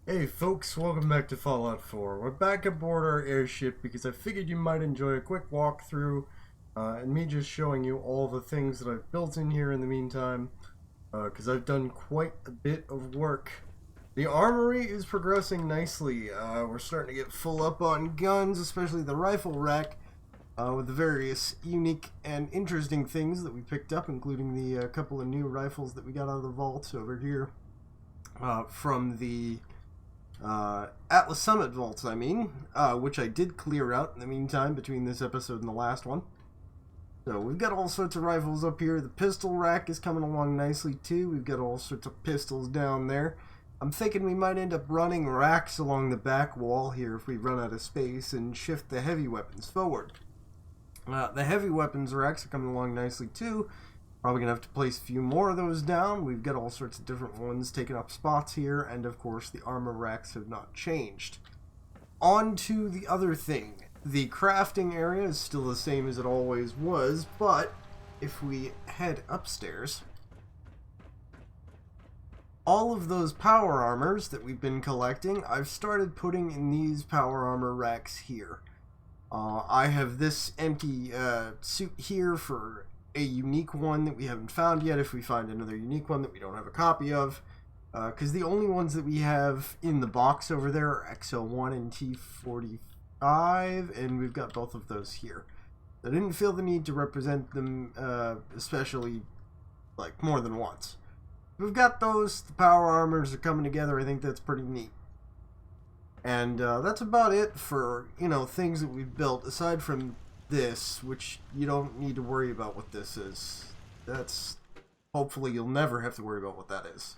Hey folks, welcome back to Fallout 4. We're back aboard our airship because I figured you might enjoy a quick walkthrough and me just showing you all the things that I've built in here in the meantime, because I've done quite a bit of work. The armory is progressing nicely. We're starting to get full up on guns, especially the rifle rack, with the various unique and interesting things that we picked up, including the couple of new rifles that we got out of the vault over here from the Atlas Summit vaults, which I did clear out in the meantime between this episode and the last one. So we've got all sorts of rifles up here. The pistol rack is coming along nicely too. We've got all sorts of pistols down there. I'm thinking we might end up running racks along the back wall here if we run out of space and shift the heavy weapons forward. The heavy weapons racks are coming along nicely too. Probably going to have to place a few more of those down. We've got all sorts of different ones taking up spots here, and of course the armor racks have not changed. On to the other thing. The crafting area is still the same as it always was, but if we head upstairs, all of those power armors that we've been collecting, I've started putting in these power armor racks here. I have this empty suit here for a unique one that we haven't found yet, if we find another unique one that we don't have a copy of, because the only ones that we have in the box over there are XO1 and T45, and we've got both of those here. I didn't feel the need to represent them especially like more than once. We've got those. The power armors are coming together. I think that's pretty neat. And that's about it for, things that we've built aside from this, which you don't need to worry about what this is. That's, hopefully you'll never have to worry about what that is.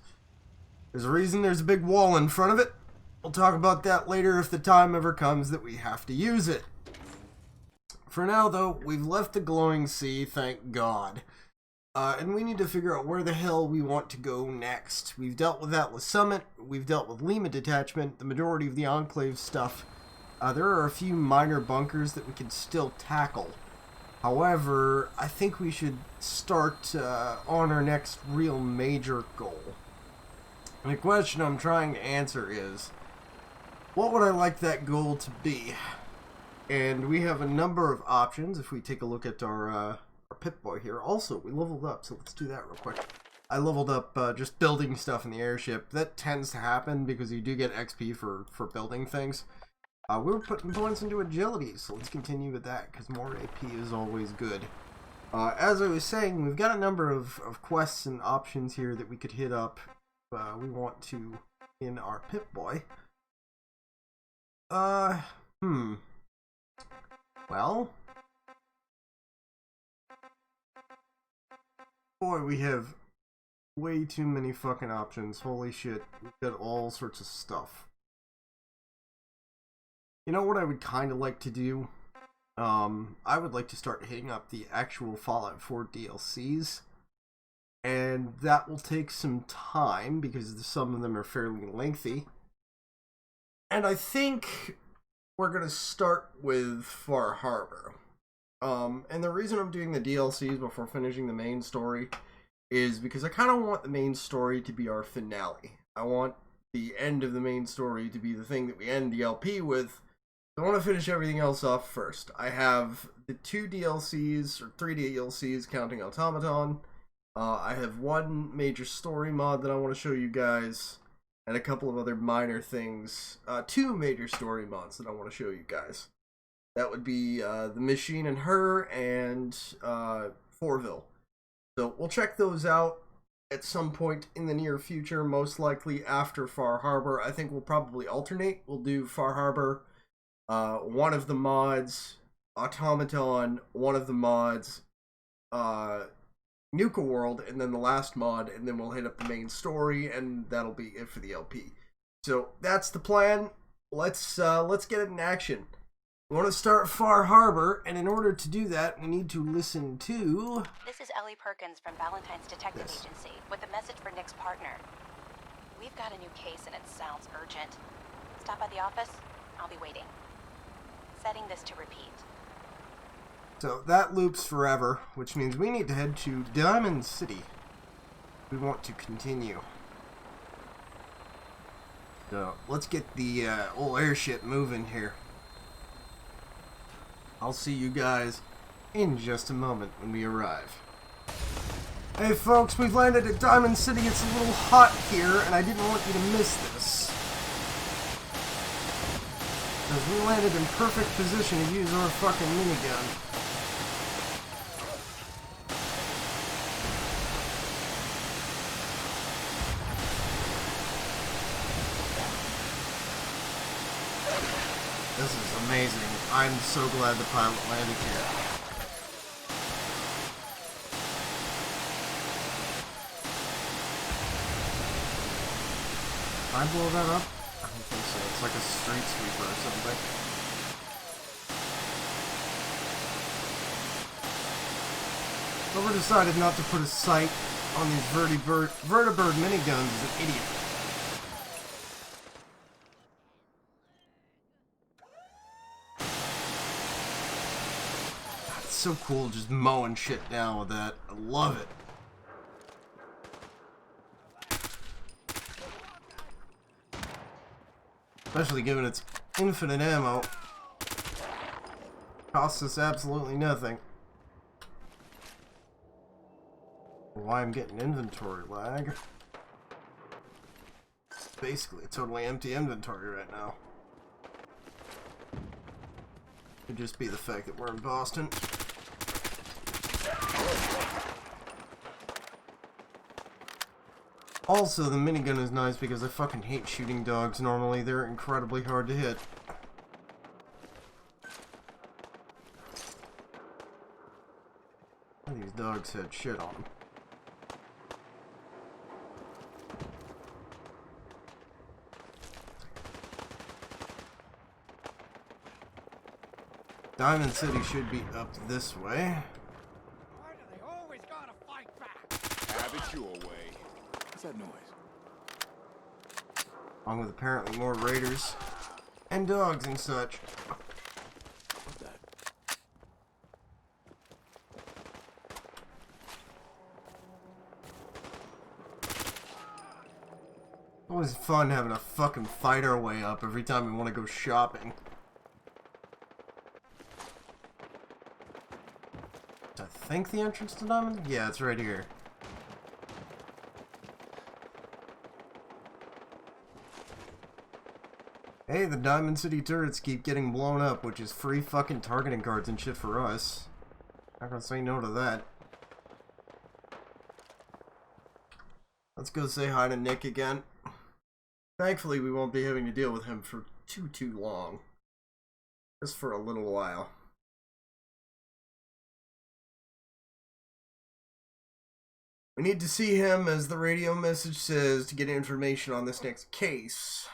There's a reason there's a big wall in front of it. We'll talk about that later if the time ever comes that we have to use it. For now though, we've left the glowing sea, thank God. And we need to figure out where the hell we want to go next. We've dealt with Atlas Summit, we've dealt with Lima Detachment, the majority of the Enclave stuff. There are a few minor bunkers that we can still tackle. However, I think we should start on our next real major goal. And the question I'm trying to answer is, what would I like that goal to be? And we have a number of options if we take a look at our Pip-Boy here. Also, we leveled up, so let's do that real quick. I leveled up just building stuff in the airship. That tends to happen because you do get XP for building things. We were putting points into agility, so let's continue with that, because more AP is always good. As I was saying, we've got a number of quests and options here that we could hit up. We want to in our Pip-Boy. Well, boy, we have way too many fucking options. Holy shit, we've got all sorts of stuff. You know what I would kind of like to do? I would like to start hitting up the actual Fallout 4 DLCs. And that will take some time because some of them are fairly lengthy. And I think we're going to start with Far Harbor. And the reason I'm doing the DLCs before finishing the main story is because I kind of want the main story to be our finale. I want the end of the main story to be the thing that we end the LP with. I want to finish everything else off first. I have the 2 DLCs, or 3 DLCs counting Automaton. I have one major story mod that I want to show you guys, and a couple of other minor things. 2 major story mods that I want to show you guys. That would be The Machine and Her and Forville. So we'll check those out at some point in the near future, most likely after Far Harbor. I think we'll probably alternate. We'll do Far Harbor, one of the mods, Automaton, one of the mods, Nuka World, and then the last mod, and then we'll hit up the main story, and that'll be it for the LP. So that's the plan. Let's get it in action. We want to start Far Harbor, and in order to do that, we need to listen to... This is Ellie Perkins from Valentine's Detective Agency with a message for Nick's partner. We've got a new case and it sounds urgent. Stop by the office. I'll be waiting. Setting this to repeat. So that loops forever, which means we need to head to Diamond City. We want to continue. So, let's get the old airship moving here. I'll see you guys in just a moment when we arrive. Hey folks, we've landed at Diamond City. It's a little hot here, and I didn't want you to miss this. Because we landed in perfect position to use our fucking minigun. This is amazing. I'm so glad the pilot landed here. Can I blow that up? I don't think so. It's like a street sweeper or something. Whoever decided not to put a sight on these vertibird miniguns is an idiot. So cool just mowing shit down with that. I love it. Especially given its infinite ammo. Costs us absolutely nothing. Why I'm getting inventory lag. Basically a totally empty inventory right now. Could just be the fact that we're in Boston. Also, the minigun is nice because I fucking hate shooting dogs normally. They're incredibly hard to hit. These dogs had shit on them. Diamond City should be up this way. Why do they always gotta fight back? Have it your way. What's that noise? Along with apparently more raiders and dogs and such. What's that? Always fun having to fucking fight our way up every time we want to go shopping. I think the entrance to Diamond? Yeah, it's right here. Hey, the Diamond City turrets keep getting blown up, which is free fucking targeting cards and shit for us. Not gonna say no to that. Let's go say hi to Nick again. Thankfully, we won't be having to deal with him for too long. Just for a little while. We need to see him, as the radio message says, to get information on this next case.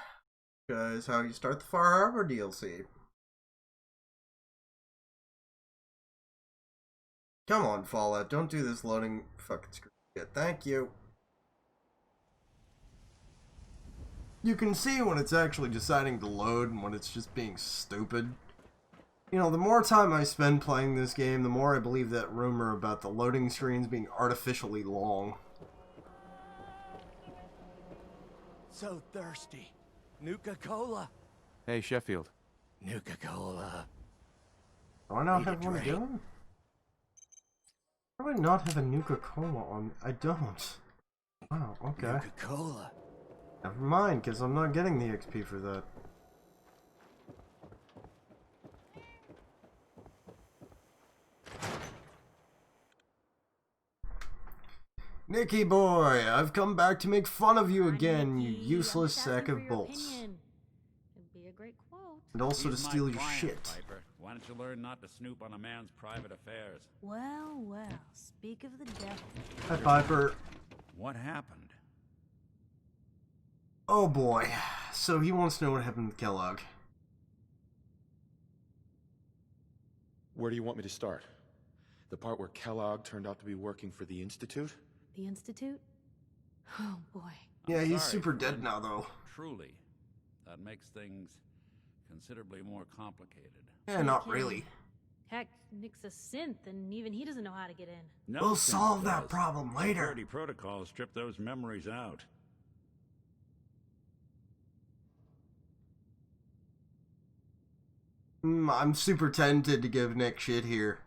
Because how you start the Far Harbor DLC. Come on, Fallout. Don't do this loading fucking screen shit. Thank you. You can see when it's actually deciding to load and when it's just being stupid. You know, the more time I spend playing this game, the more I believe that rumor about the loading screens being artificially long. So thirsty. Nuka-Cola. Hey, Sheffield. Nuka-Cola. Do I not Need a have one drink. again? Why do I not have a Nuka-Cola on? I don't. Wow, okay. Nuka-Cola. Never mind, because I'm not getting the XP for that. Nicky boy, I've come back to make fun of you again, you useless sack of bolts. It'd be a great quote. And also to He's my steal your client, shit. Piper. Why don't you learn not to snoop on a man's private affairs? Well, well, speak of the devil. Hi, Piper. What happened? Oh boy. So he wants to know what happened with Kellogg. Where do you want me to start? The part where Kellogg turned out to be working for the Institute? The Institute? Oh boy. Yeah, I'm he's sorry, super dead Flynn. now, though. Truly. That makes things considerably more complicated. Yeah, not Okay. really. Heck, Nick's a synth, and even he doesn't know how to get in. No We'll sense solve that does. problem later. Security protocols strip those memories out. I'm super tempted to give Nick shit here.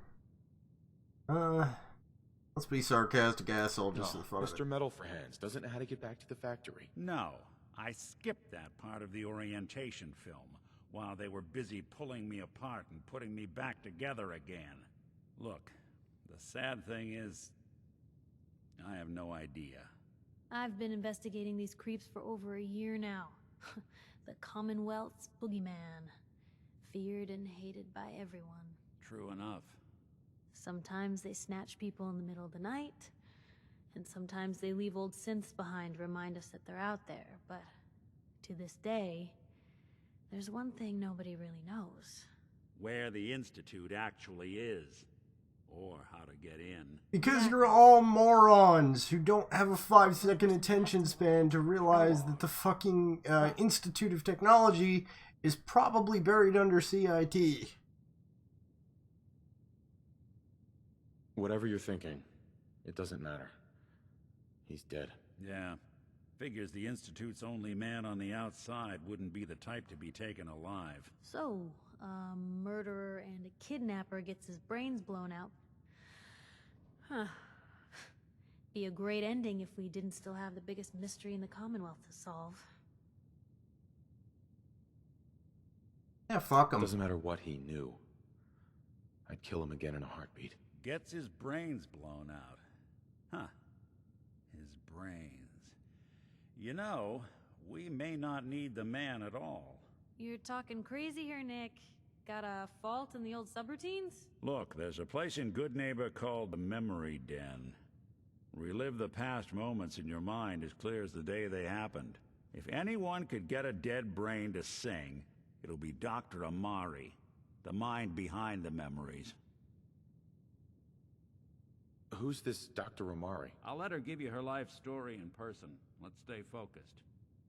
Let's be sarcastic asshole just for the fun of Mr. it. Metal for Hands doesn't know how to get back to the factory. No, I skipped that part of the orientation film while they were busy pulling me apart and putting me back together again. Look, the sad thing is, I have no idea. I've been investigating these creeps for over a year now. The Commonwealth's boogeyman. Feared and hated by everyone. True enough. Sometimes they snatch people in the middle of the night, and sometimes they leave old synths behind to remind us that they're out there, but to this day, there's one thing nobody really knows. Where the Institute actually is. Or how to get in. Because you're all morons who don't have a 5-second attention span to realize that the fucking Institute of Technology is probably buried under CIT. Whatever you're thinking, it doesn't matter. He's dead. Yeah. Figures the Institute's only man on the outside wouldn't be the type to be taken alive. So, a murderer and a kidnapper gets his brains blown out. Huh. Be a great ending if we didn't still have the biggest mystery in the Commonwealth to solve. Yeah, fuck him. Doesn't matter what he knew. I'd kill him again in a heartbeat. Gets his brains blown out. Huh. His brains. You know, we may not need the man at all. You're talking crazy here, Nick. Got a fault in the old subroutines? Look, there's a place in Good Neighbor called the Memory Den. Relive the past moments in your mind as clear as the day they happened. If anyone could get a dead brain to sing, it'll be Dr. Amari, the mind behind the memories. Who's this Dr. Amari? I'll let her give you her life story in person. Let's stay focused.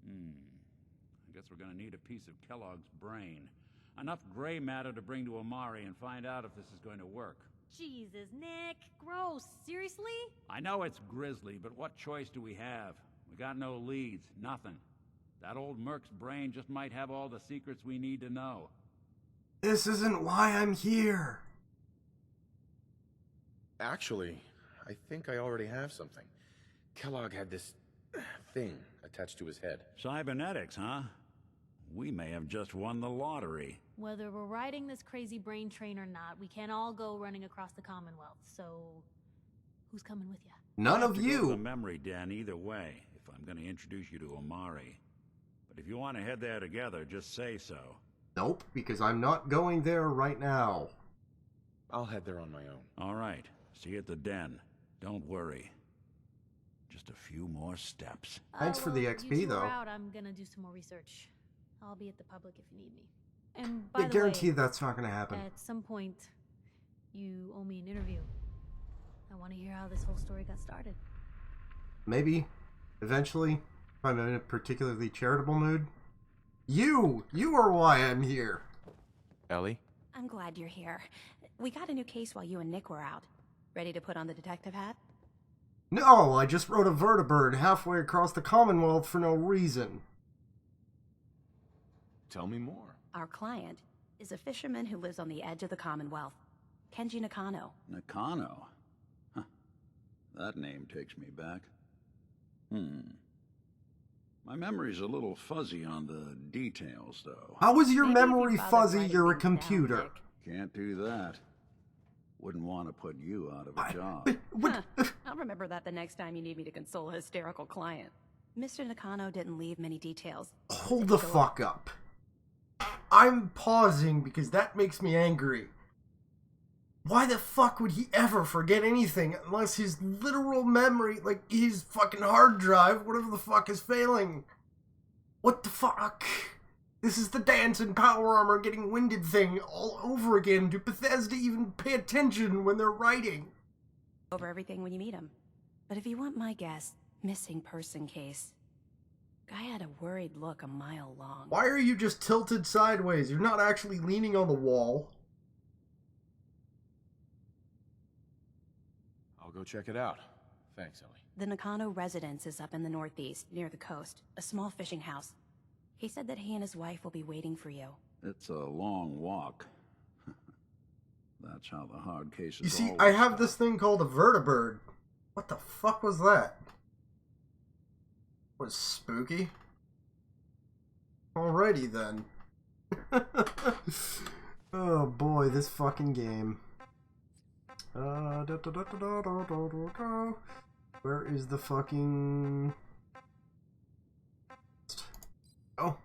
I guess we're gonna need a piece of Kellogg's brain. Enough gray matter to bring to Amari and find out if this is going to work. Jesus, Nick. Gross. Seriously? I know it's grisly, but what choice do we have? We got no leads, nothing. That old Merc's brain just might have all the secrets we need to know. This isn't why I'm here. Actually, I think I already have something. Kellogg had this thing attached to his head. Cybernetics, huh? We may have just won the lottery. Whether we're riding this crazy brain train or not, we can't all go running across the Commonwealth, so who's coming with you? None of To go to the you. Memory Den either way, if I'm going to introduce you to Amari. But if you want to head there together, just say so. Nope, because I'm not going there right now. I'll head there on my own. All right. See you at the den. Don't worry. Just a few more steps. Thanks for the XP, you two though. are out, I'm gonna do some more research. I'll be at the public if you need me. And by I the guarantee way, that's not going to happen. at some point, you owe me an interview. I want to hear how this whole story got started. Maybe, eventually, if I'm in a particularly charitable mood. You are why I'm here. Ellie? I'm glad you're here. We got a new case while you and Nick were out. Ready to put on the detective hat? No, I just rode a vertibird halfway across the Commonwealth for no reason. Tell me more. Our client is a fisherman who lives on the edge of the Commonwealth. Kenji Nakano. Nakano? Huh. That name takes me back. My memory's a little fuzzy on the details, though. How is your Maybe if you memory bothered fuzzy? writing You're a things down, computer. Nick. Can't do that. Wouldn't want to put you out of a job. I'll remember that the next time you need me to console a hysterical client. Mr. Nakano didn't leave many details. Hold the fuck up. I'm pausing because that makes me angry. Why the fuck would he ever forget anything unless his literal memory, like his fucking hard drive, whatever the fuck is failing? What the fuck? This is the dance and power armor getting winded thing all over again. Do Bethesda even pay attention when they're writing? Over everything when you meet him. But if you want my guess, missing person case. Guy had a worried look a mile long. Why are you just tilted sideways? You're not actually leaning on the wall. I'll go check it out. Thanks, Ellie. The Nakano residence is up in the northeast, near the coast. A small fishing house. He said that he and his wife will be waiting for you. It's a long walk. That's how the hard cases. You see, I have this thing called a vertibird. What the fuck was that? Was spooky? Alrighty then. Oh boy, this fucking game. Where is the fucking... Oh. Where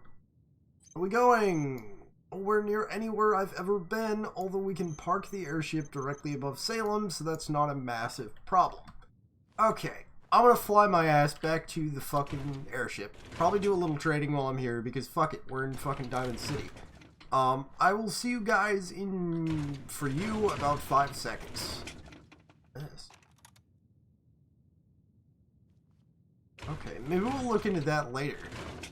are we going? Nowhere near anywhere I've ever been, although we can park the airship directly above Salem, so that's not a massive problem. Okay, I'm gonna fly my ass back to the fucking airship. Probably do a little trading while I'm here, because fuck it, we're in fucking Diamond City. I will see you guys in, for you, about 5 seconds. Yes. Okay, maybe we'll look into that later.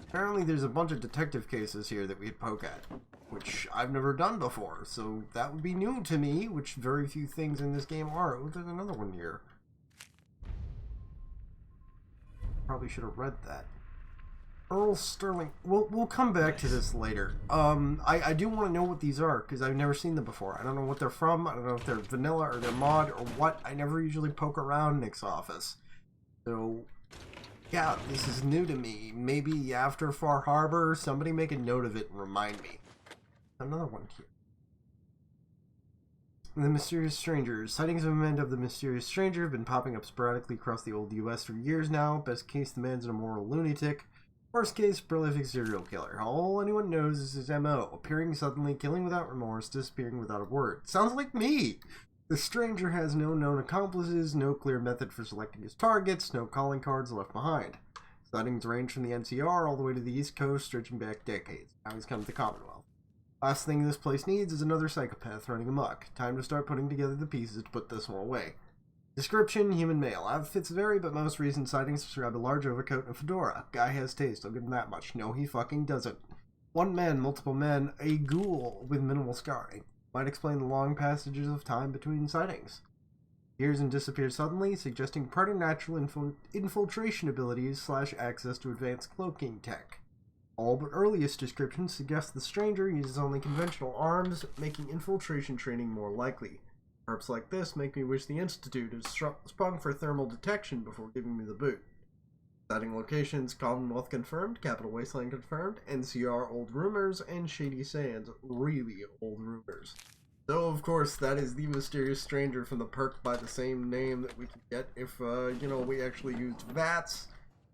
Apparently there's a bunch of detective cases here that we could poke at, which I've never done before, so that would be new to me, which very few things in this game are. Oh, there's another one here. Probably should have read that. Earl Sterling. We'll come back to this later. I do want to know what these are, because I've never seen them before. I don't know what they're from. I don't know if they're vanilla or they're mod or what. I never usually poke around Nick's office. So, yeah, this is new to me. Maybe after Far Harbor, somebody make a note of it and remind me. Another one here. The Mysterious Stranger. Sightings of men of the Mysterious Stranger have been popping up sporadically across the old US for years now. Best case, the man's an immoral lunatic. Worst case, prolific serial killer. All anyone knows is his MO. Appearing suddenly, killing without remorse, disappearing without a word. Sounds like me! The stranger has no known accomplices, no clear method for selecting his targets, no calling cards left behind. Sightings range from the NCR all the way to the East Coast, stretching back decades. Now he's come to the Commonwealth. Last thing this place needs is another psychopath running amok. Time to start putting together the pieces to put this one away. Description, human male. Outfits vary, but most recent sightings describe a large overcoat and a fedora. Guy has taste, I'll give him that much. No, he fucking doesn't. One man, multiple men, a ghoul with minimal scarring. Might explain the long passages of time between sightings. Appears and disappears suddenly, suggesting preternatural infiltration abilities / access to advanced cloaking tech. All but earliest descriptions suggest the stranger uses only conventional arms, making infiltration training more likely. Perps like this make me wish the Institute had sprung for thermal detection before giving me the boot. Sighting locations, Commonwealth confirmed, Capital Wasteland confirmed, NCR old rumors, and Shady Sands really old rumors. So, of course, that is the Mysterious Stranger from the perk by the same name that we can get if, we actually used VATS,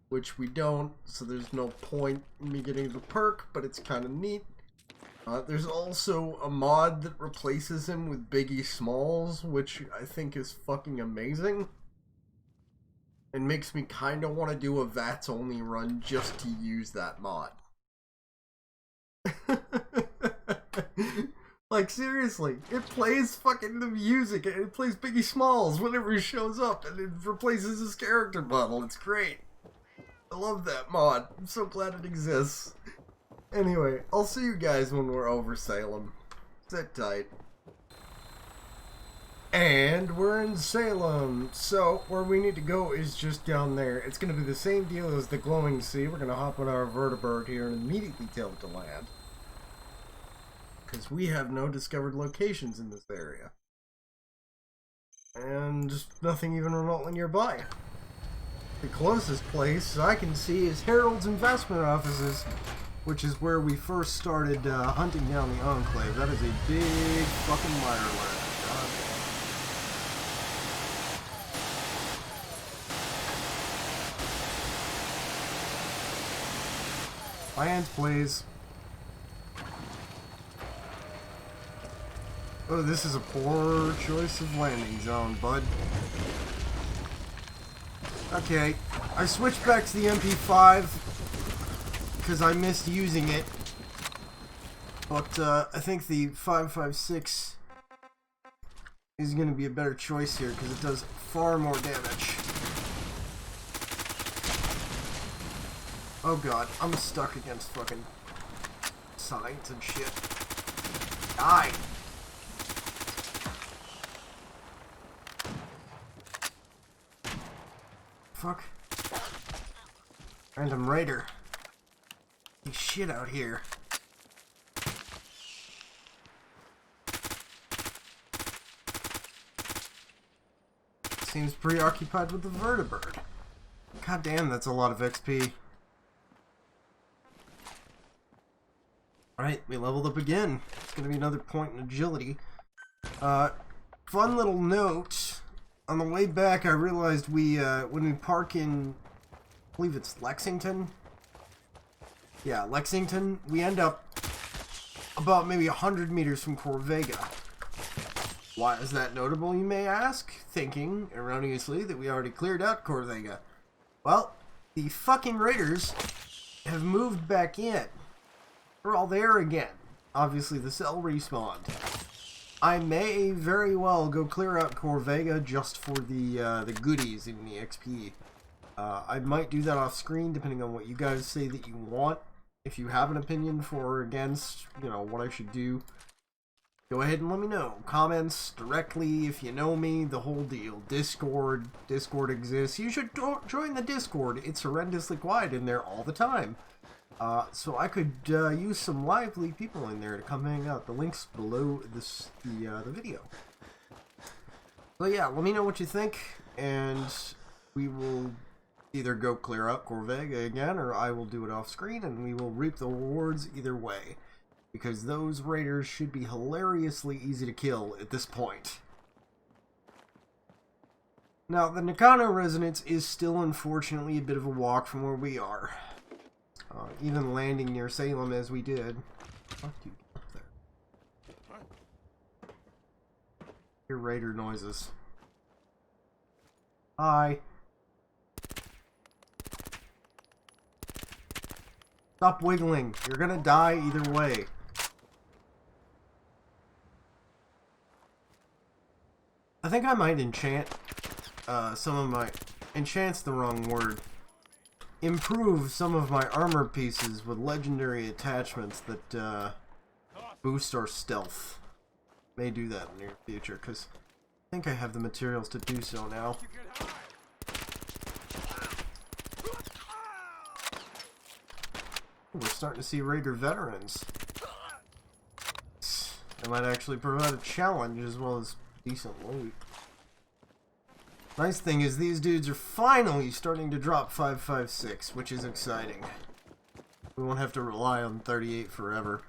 which we don't, so there's no point in me getting the perk, but it's kind of neat. There's also a mod that replaces him with Biggie Smalls, which I think is fucking amazing. And makes me kind of want to do a VATS only run just to use that mod. Like, seriously, it plays fucking the music, and it plays Biggie Smalls whenever he shows up, and it replaces his character model. It's great. I love that mod. I'm so glad it exists. Anyway, I'll see you guys when we're over Salem. Sit tight. And we're in Salem. So, where we need to go is just down there. It's going to be the same deal as the Glowing Sea. We're going to hop on our vertibird here and immediately tail it to land. Because we have no discovered locations in this area. And nothing even remotely nearby. The closest place I can see is Harold's investment offices, which is where we first started hunting down the Enclave. That is a big fucking wire alert. Land, please. Oh, this is a poor choice of landing zone, bud. Okay, I switched back to the MP5 because I missed using it, but I think the 5.56 is going to be a better choice here because it does far more damage. Oh god, I'm stuck against fucking signs and shit. Die! Fuck. Random raider. There's shit out here. seems preoccupied with the vertibird. God damn, that's a lot of XP. Alright, we leveled up again. It's gonna be another point in agility. Fun little note. On the way back, I realized when we park in, I believe it's Lexington. Yeah, Lexington, we end up about maybe 100 meters from Corvega. Why is that notable, you may ask? Thinking, erroneously, that we already cleared out Corvega. Well, the fucking raiders have moved back in. They're all there again. Obviously, the cell respawned. I may very well go clear out Corvega just for the goodies in the XP. I might do that off screen, depending on what you guys say that you want. If you have an opinion for or against, you know, what I should do, go ahead and let me know. Comments directly, if you know me, the whole deal. Discord exists. You should join the Discord. It's horrendously quiet in there all the time. So I could use some lively people in there to come hang out. The link's below the video. So yeah, let me know what you think, and we will either go clear up Corvega again, or I will do it off screen, and we will reap the rewards either way. Because those raiders should be hilariously easy to kill at this point. Now, the Nakano Resonance is still unfortunately a bit of a walk from where we are. Even landing near Salem as we did. Fuck you up there. Hear raider noises. Hi. Stop wiggling. You're gonna die either way. I think I might enchant some of my... Enchant's the wrong word. Improve some of my armor pieces with legendary attachments that boost our stealth. May do that in the near future, because I think I have the materials to do so now. We're starting to see Raider veterans. That might actually provide a challenge as well as decent loot. Nice thing is these dudes are finally starting to drop 5.56, which is exciting. We won't have to rely on 38 forever.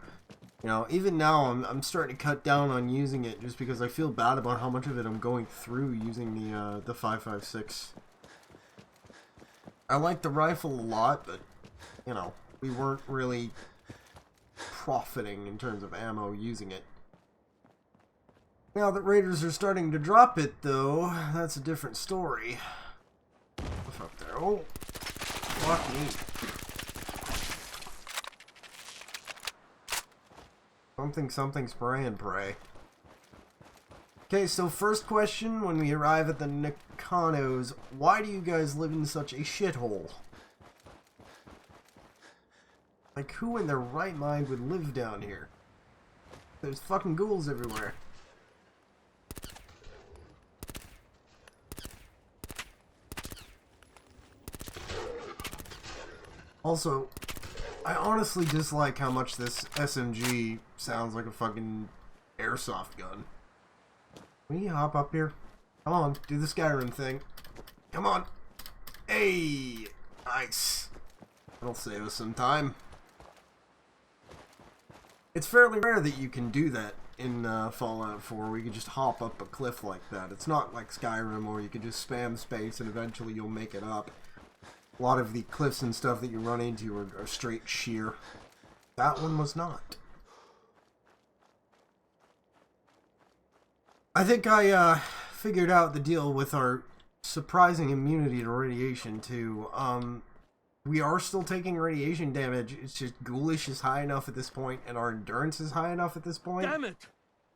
You know, even now I'm starting to cut down on using it just because I feel bad about how much of it I'm going through using the 5.56. I like the rifle a lot, but you know, we weren't really profiting in terms of ammo using it. Now that raiders are starting to drop it, though, that's a different story. What's up there? Oh, fuck me. Something, spray and pray. Okay, so first question when we arrive at the Nakanos, why do you guys live in such a shithole? Like, who in their right mind would live down here? There's fucking ghouls everywhere. Also, I honestly dislike how much this SMG sounds like a fucking airsoft gun. Will you hop up here? Come on, do the Skyrim thing. Come on. Hey! Nice. That'll save us some time. It's fairly rare that you can do that in Fallout 4, where you can just hop up a cliff like that. It's not like Skyrim, where you can just spam space and eventually you'll make it up. A lot of the cliffs and stuff that you run into are straight sheer. That one was not. I think I figured out the deal with our surprising immunity to radiation too. We are still taking radiation damage. It's just ghoulish is high enough at this point, and our endurance is high enough at this point. Damn it!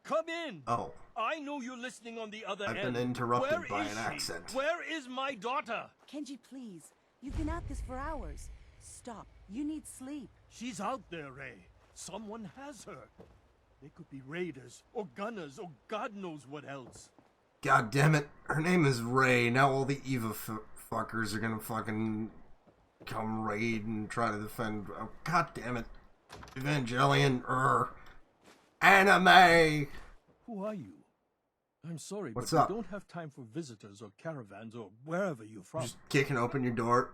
Come in! Oh. I know you're listening on the other end. I've been interrupted Where by is an she? accent. Where is my daughter? Kenji, please. You've been at this for hours. Stop. You need sleep. She's out there, Ray. Someone has her. They could be raiders, or gunners, or God knows what else. God damn it. Her name is Ray. Now all the Eva fuckers are gonna fucking come raid and try to defend. Oh, God damn it. Evangelion. Anime. Who are you? I'm sorry, What's but up? we don't have time for visitors or caravans or wherever you're from. Just kicking open your door.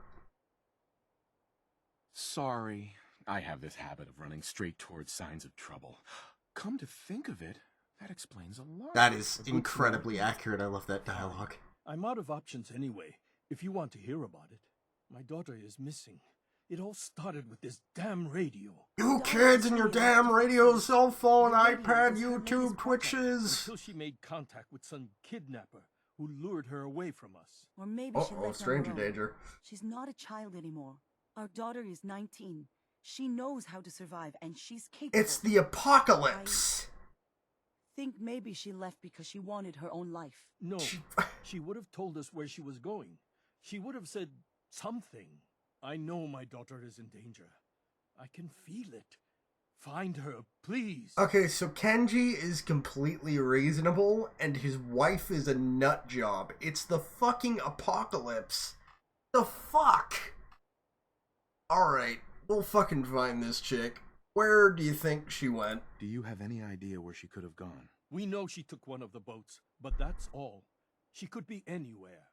Sorry. I have this habit of running straight towards signs of trouble. Come to think of it, that explains a lot. That is A good incredibly plan. accurate. I love that dialogue. I'm out of options anyway, if you want to hear about it. My daughter is missing. It all started with this damn radio. You kids and your damn radio, cell phone, Your radio iPad, was her latest YouTube, project. Twitches. Until she made contact with some kidnapper who lured her away from us. Or maybe she Oh, left stranger on her own. danger. She's not a child anymore. Our daughter is 19. She knows how to survive, and she's capable. It's the apocalypse. Think maybe she left because she wanted her own life. No, she would have told us where she was going. She would have said something. I know my daughter is in danger. I can feel it. Find her, please. Okay, so Kenji is completely reasonable, and his wife is a nut job. It's the fucking apocalypse. The fuck? Alright, we'll fucking find this chick. Where do you think she went? Do you have any idea where she could have gone? We know she took one of the boats, but that's all. She could be anywhere.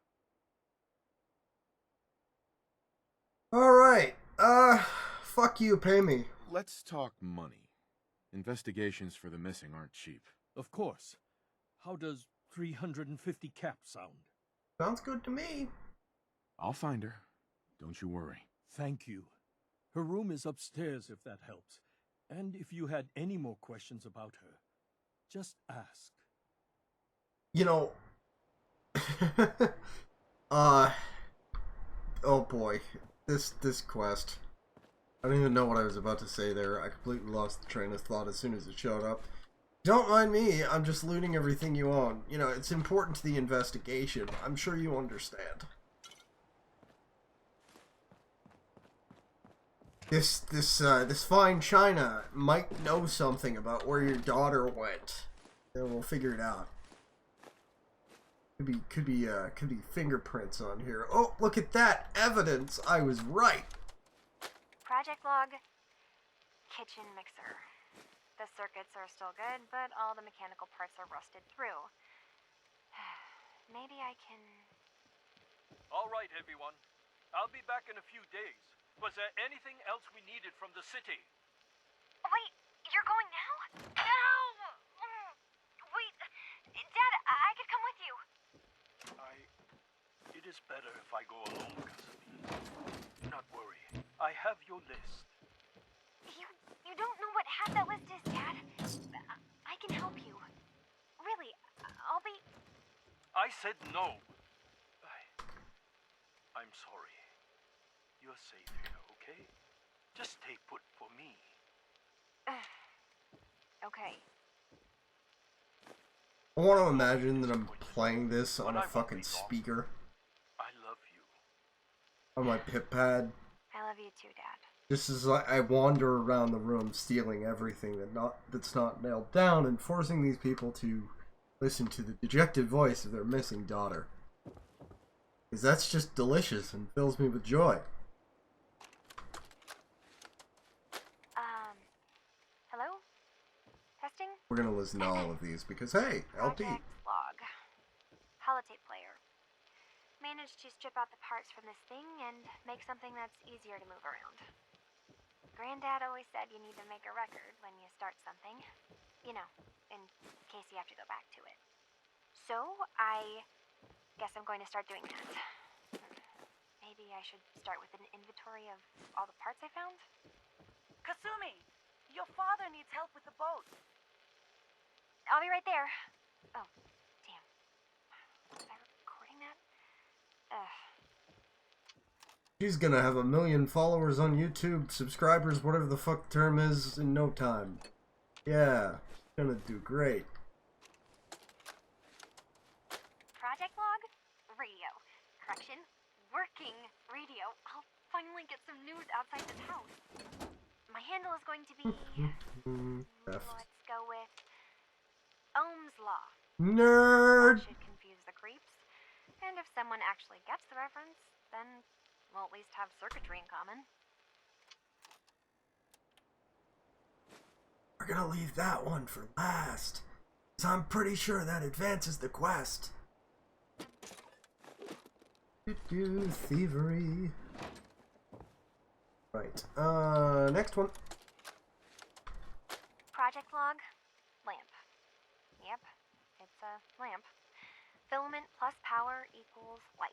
Alright, fuck you, pay me. Let's talk money. Investigations for the missing aren't cheap. Of course. How does 350 cap sound? Sounds good to me. I'll find her. Don't you worry. Thank you. Her room is upstairs if that helps. And if you had any more questions about her, just ask. You know, oh boy, this quest. I don't even know what I was about to say there. I completely lost the train of thought as soon as it showed up. Don't mind me, I'm just looting everything you own. You know, it's important to the investigation. I'm sure you understand. This fine China might know something about where your daughter went. Then we'll figure it out. Could be fingerprints on here. Oh, look at that evidence! I was right. Project log, kitchen mixer. The circuits are still good, but all the mechanical parts are rusted through. Maybe I can... All right, everyone. I'll be back in a few days. Was there anything else we needed from the city? Wait, you're going now? No! Wait, Dad, I could come with you. It is better if I go alone, Kasumi. Do not worry. I have your list. You don't know what half that list is, Dad. I can help you. Really, I'll be... I said no. I'm sorry. You're safe here, okay? Just stay put for me. Okay. I want to imagine that I'm playing this on a fucking speaker I love you. on my pip pad. I love you too, Dad. Just as I wander around the room stealing everything that's not nailed down and forcing these people to listen to the dejected voice of their missing daughter. Because that's just delicious and fills me with joy. Hello? Testing? We're gonna listen to all of these because, hey, LP. Project log. Holotape player. Managed to strip out the parts from this thing and make something that's easier to move around. Granddad always said you need to make a record when you start something. You know, in case you have to go back to it. So, I guess I'm going to start doing that. Maybe I should start with an inventory of all the parts I found? Kasumi, your father needs help with the boat. I'll be right there. Oh, damn. Was I recording that? She's gonna have 1 million followers on YouTube, subscribers, whatever the fuck the term is, in no time. Yeah, gonna do great. Project log? Radio. Correction. Working radio. I'll finally get some news outside this house. My handle is going to be... let's go with... Ohm's Law. Nerd! That should confuse the creeps. And if someone actually gets the reference, then we'll at least have circuitry in common. We're gonna leave that one for last. So I'm pretty sure that advances the quest. Thievery. Right. Next one. Project log, lamp. Yep, it's a lamp. Filament plus power equals light.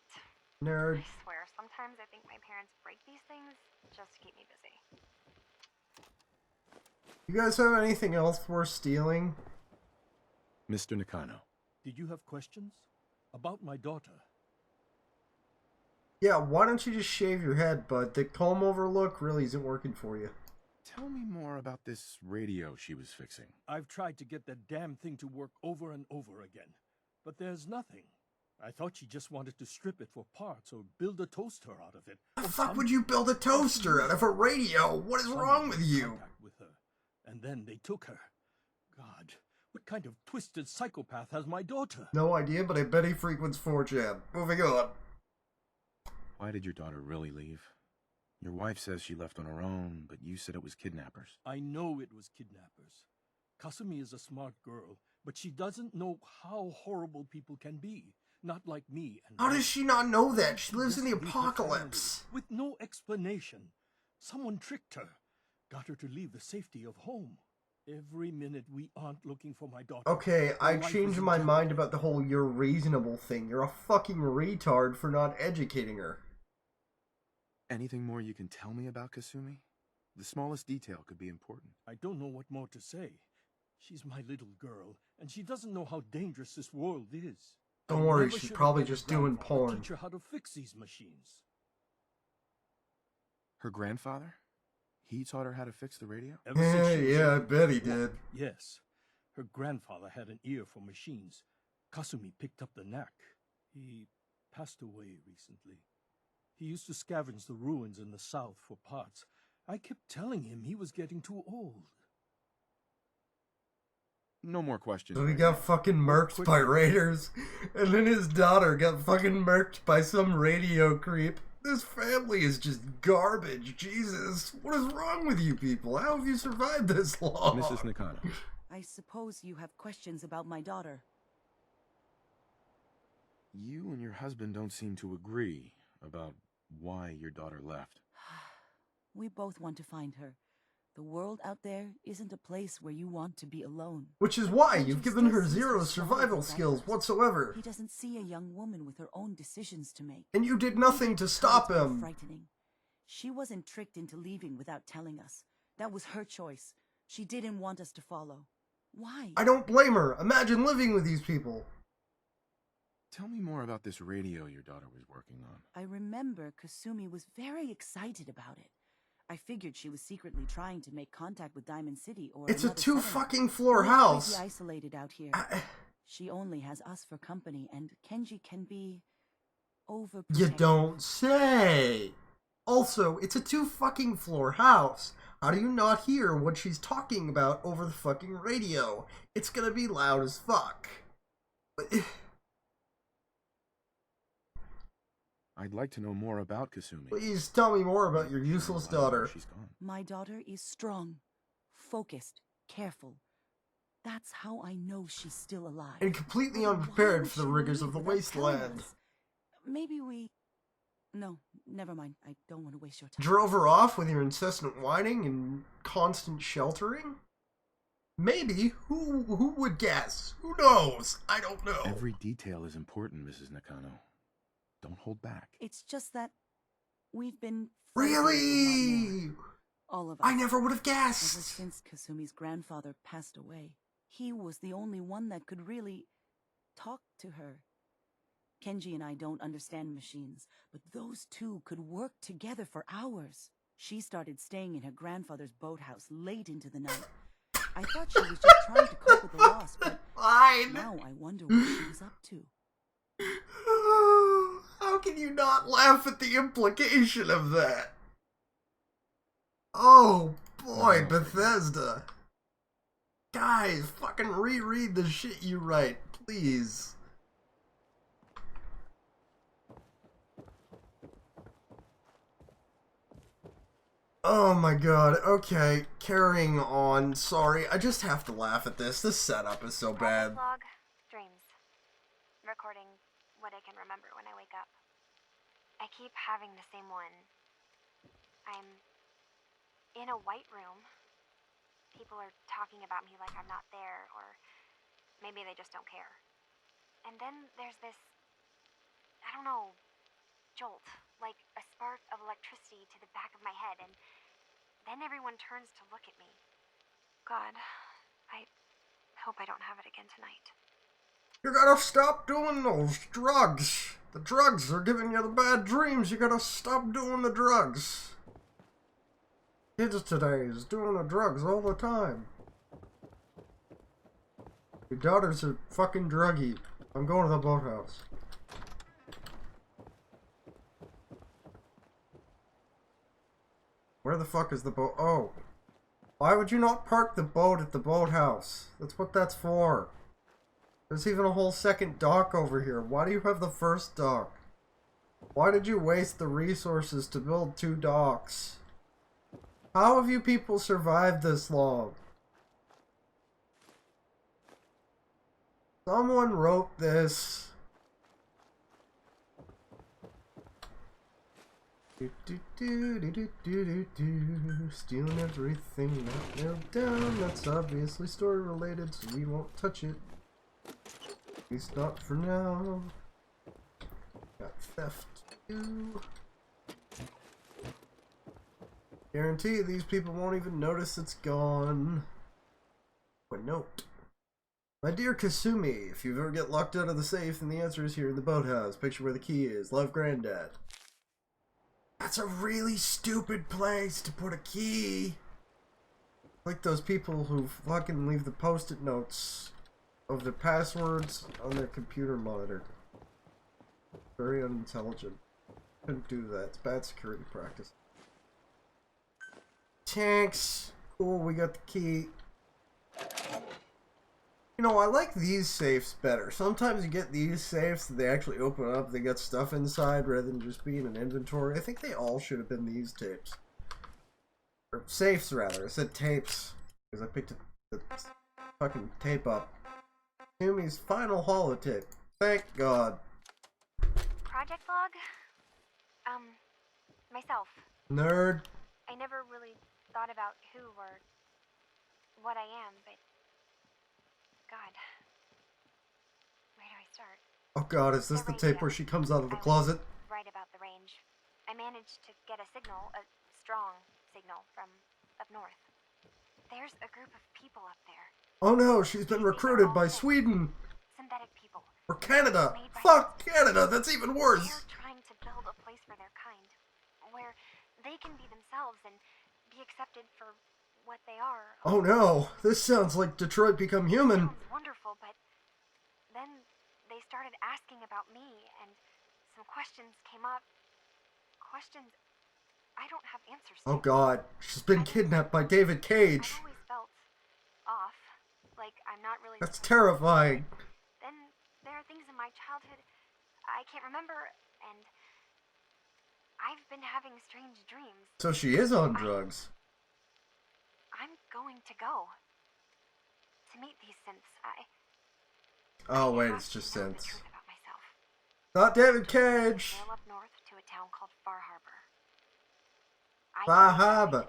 Nerd. I swear, sometimes I think my parents break these things just to keep me busy. You guys have anything else worth stealing? Mr. Nakano. Did you have questions? About my daughter? Yeah, why don't you just shave your head, bud? The comb-over look really isn't working for you. Tell me more about this radio she was fixing. I've tried to get that damn thing to work over and over again, but there's nothing. I thought she just wanted to strip it for parts or build a toaster out of it. The fuck would you build a toaster out of a radio? What is wrong with you? Contact with her, and then they took her. God, what kind of twisted psychopath has my daughter? No idea, but I bet he frequents 4chan. Moving on. Why did your daughter really leave? Your wife says she left on her own, but you said it was kidnappers. I know it was kidnappers. Kasumi is a smart girl, but she doesn't know how horrible people can be. Not like me. And How does she not know that? She lives in the just leave her apocalypse. family with no explanation. Someone tricked her. Got her to leave the safety of home. Every minute we aren't looking for my daughter. Okay, I life changed is in my jeopardy. mind about the whole you're reasonable thing. You're a fucking retard for not educating her. Anything more you can tell me about Kasumi? The smallest detail could be important. I don't know what more to say. She's my little girl, and she doesn't know how dangerous this world is. Don't I worry, never she's should have probably let her just doing grandfather porn. Teach her how to fix these machines. Her grandfather? He taught her how to fix the radio? Ever since she was Yeah, I young. bet he did. Yes. Her grandfather had an ear for machines. Kasumi picked up the knack. He passed away recently. He used to scavenge the ruins in the south for parts. I kept telling him he was getting too old. No more questions. So he got fucking murked by raiders, and then his daughter got fucking murked by some radio creep. This family is just garbage. Jesus, what is wrong with you people? How have you survived this long? Mrs. Nakano. I suppose you have questions about my daughter. You and your husband don't seem to agree about why your daughter left. We both want to find her. The world out there isn't a place where you want to be alone. Which is why Kenji you've given still her sees zero her survival stronger skills than whatsoever. He doesn't see a young woman with her own decisions to make. And you did nothing to stop It's him. frightening. She wasn't tricked into leaving without telling us. That was her choice. She didn't want us to follow. Why? I don't blame her. Imagine living with these people. Tell me more about this radio your daughter was working on. I remember Kasumi was very excited about it. I figured she was secretly trying to make contact with Diamond City or It's a another 2 settlement. fucking floor We're house. pretty isolated out here. She only has us for company, and Kenji can be overprotective. You don't say. Also, it's a 2 fucking floor house. How do you not hear what she's talking about over the fucking radio? It's gonna be loud as fuck. But I'd like to know more about Kasumi. please tell me more about your useless daughter. She's gone. My daughter is strong, focused, careful. That's how I know she's still alive. And completely Why unprepared would for the she rigors leave of the without telling wasteland. us? Maybe we... No, never mind. I don't want to waste your time. Drove her off with your incessant whining and constant sheltering? Maybe. Who would guess? Who knows? I don't know. Every detail is important, Mrs. Nakano. Don't hold back. It's just that we've been... Really? All of us. I never would have Ever guessed. since Kasumi's grandfather passed away, he was the only one that could really talk to her. Kenji and I don't understand machines, but those two could work together for hours. She started staying in her grandfather's boathouse late into the night. I thought she was just trying to cope with the loss, but Fine. now I wonder what she was up to. How can you not laugh at the implication of that? Oh boy, Bethesda. Guys, fucking reread the shit you write, please. Oh my god, okay, carrying on. Sorry, I just have to laugh at this. This setup is so bad. Log, dreams. Recording what I can remember when I wake up. I keep having the same one. I'm in a white room. People are talking about me like I'm not there, or maybe they just don't care. And then there's this, I don't know, jolt, like a spark of electricity to the back of my head, and then everyone turns to look at me. God, I hope I don't have it again tonight. You gotta stop doing those drugs. The drugs are giving you the bad dreams. You gotta stop doing the drugs. Kids today is doing the drugs all the time. Your daughter's a fucking druggie. I'm going to the boathouse. Where the fuck is the boat? Oh. Why would you not park the boat at the boathouse? That's what that's for. There's even a whole second dock over here. Why do you have the first dock? Why did you waste the resources to build 2 docks? How have you people survived this long? Someone wrote this. Stealing everything not nailed down. That's obviously story related, so we won't touch it. At least not for now. Got theft too. Guarantee these people won't even notice it's gone. But note. My dear Kasumi, if you ever get locked out of the safe, then the answer is here in the boathouse. Picture where the key is. Love, Granddad. That's a really stupid place to put a key. Like those people who fucking leave the post-it notes of their passwords on their computer monitor. Very unintelligent. Couldn't do that. It's bad security practice. Tanks. Cool, we got the key. You know, I like these safes better. Sometimes you get these safes that they actually open up, they got stuff inside rather than just being an inventory. I think they all should have been these tapes. Or safes, rather. I said tapes. Because I picked the fucking tape up. Yumi's final holotape. Thank God. Project log? Myself. Nerd. I never really thought about who or what I am, but God, where do I start? Oh God, is this the tape where she comes out of the closet? Right about the range. I managed to get a signal, a strong signal from up north. There's a group of people up there. Oh no, she's been recruited by Sweden. Synthetic people. Or Canada. Fuck Canada, that's even worse. They're trying to build a place for their kind, where they can be themselves and be accepted for what they are. Oh no, this sounds like Detroit Become Human. Sounds wonderful, but then they started asking about me, and some questions came up. Questions I don't have answers to. Oh God, she's been kidnapped by David Cage. I've always felt off, like I'm not really. That's terrifying. Then there are things in my childhood I can't remember, and I've been having strange dreams. So she is on drugs. I'm going to go to meet these synths. Oh wait, it's just synths. Not David Cage. Sail up north to a town called Far Harbor. Far Harbor.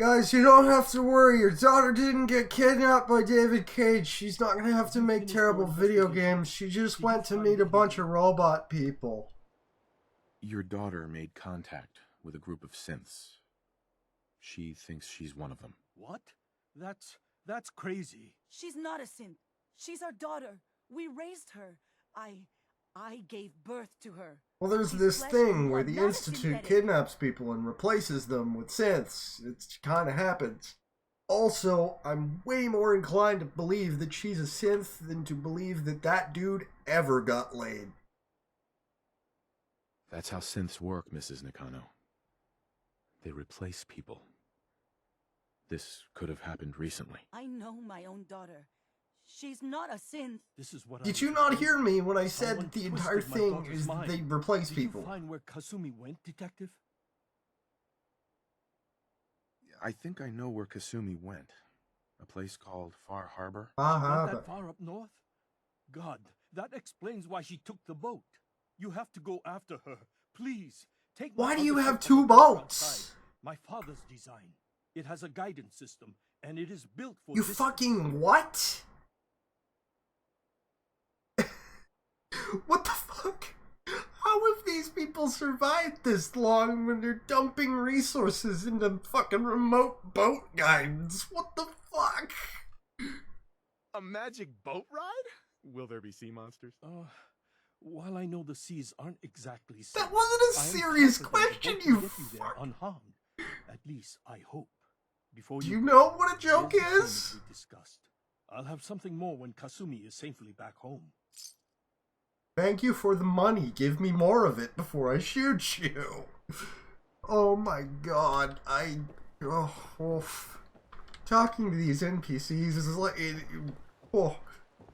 Guys, you don't have to worry. Your daughter didn't get kidnapped by David Cage. She's not gonna have to make terrible video games. She just went to meet a bunch of robot people. Your daughter made contact with a group of synths. She thinks she's one of them. What? That's crazy. She's not a synth. She's our daughter. We raised her. I gave birth to her. Well, there's She's this flesh thing and where blood, the not a Institute synthetic. kidnaps people and replaces them with synths. It kind of happens. Also, I'm way more inclined to believe that she's a synth than to believe that that dude ever got laid. That's how synths work, Mrs. Nakano. They replace people. This could have happened recently. I know my own daughter. She's not a synth. This is what Did you not hear me when I said Someone that the entire twisted my thing daughter's is mind. they replace Did people? you find where Kasumi went, Detective? I think I know where Kasumi went. A place called Far Harbor. Not that far up north? God, that explains why she took the boat. You have to go after her. Please, take my Why do you other have ship to 2 the dock boats? outside. My father's design. It has a guidance system, and it is built for You distance. fucking what? What the fuck? How have these people survived this long when they're dumping resources into fucking remote boat guidance? What the fuck? A magic boat ride? Will there be sea monsters? While I know the seas aren't exactly safe, That wasn't a I am serious confident the question, boat you will get you there fuck. unharmed. At least I hope. Before Do you you go, know what a joke here's the payment is? we discussed. I'll have something more when Kasumi is safely back home. Thank you for the money. Give me more of it before I shoot you. Oh my god. Talking to these NPCs is like... I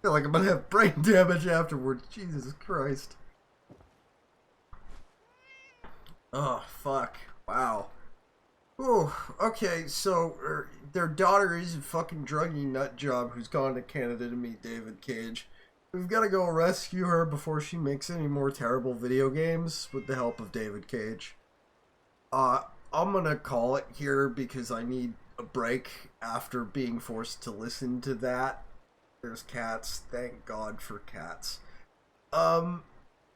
feel like I'm gonna have brain damage afterwards. Jesus Christ. Oh, fuck. Wow. Oh, okay, so their daughter is a fucking druggy nut job who's gone to Canada to meet David Cage. We've got to go rescue her before she makes any more terrible video games with the help of David Cage. I'm gonna call it here because I need a break after being forced to listen to that. There's cats. Thank God for cats.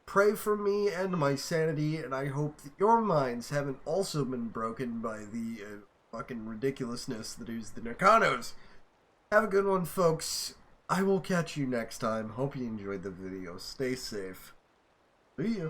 Pray for me and my sanity, and I hope that your minds haven't also been broken by the fucking ridiculousness that is the Nakanos. Have a good one, folks. I will catch you next time. Hope you enjoyed the video. Stay safe. See ya.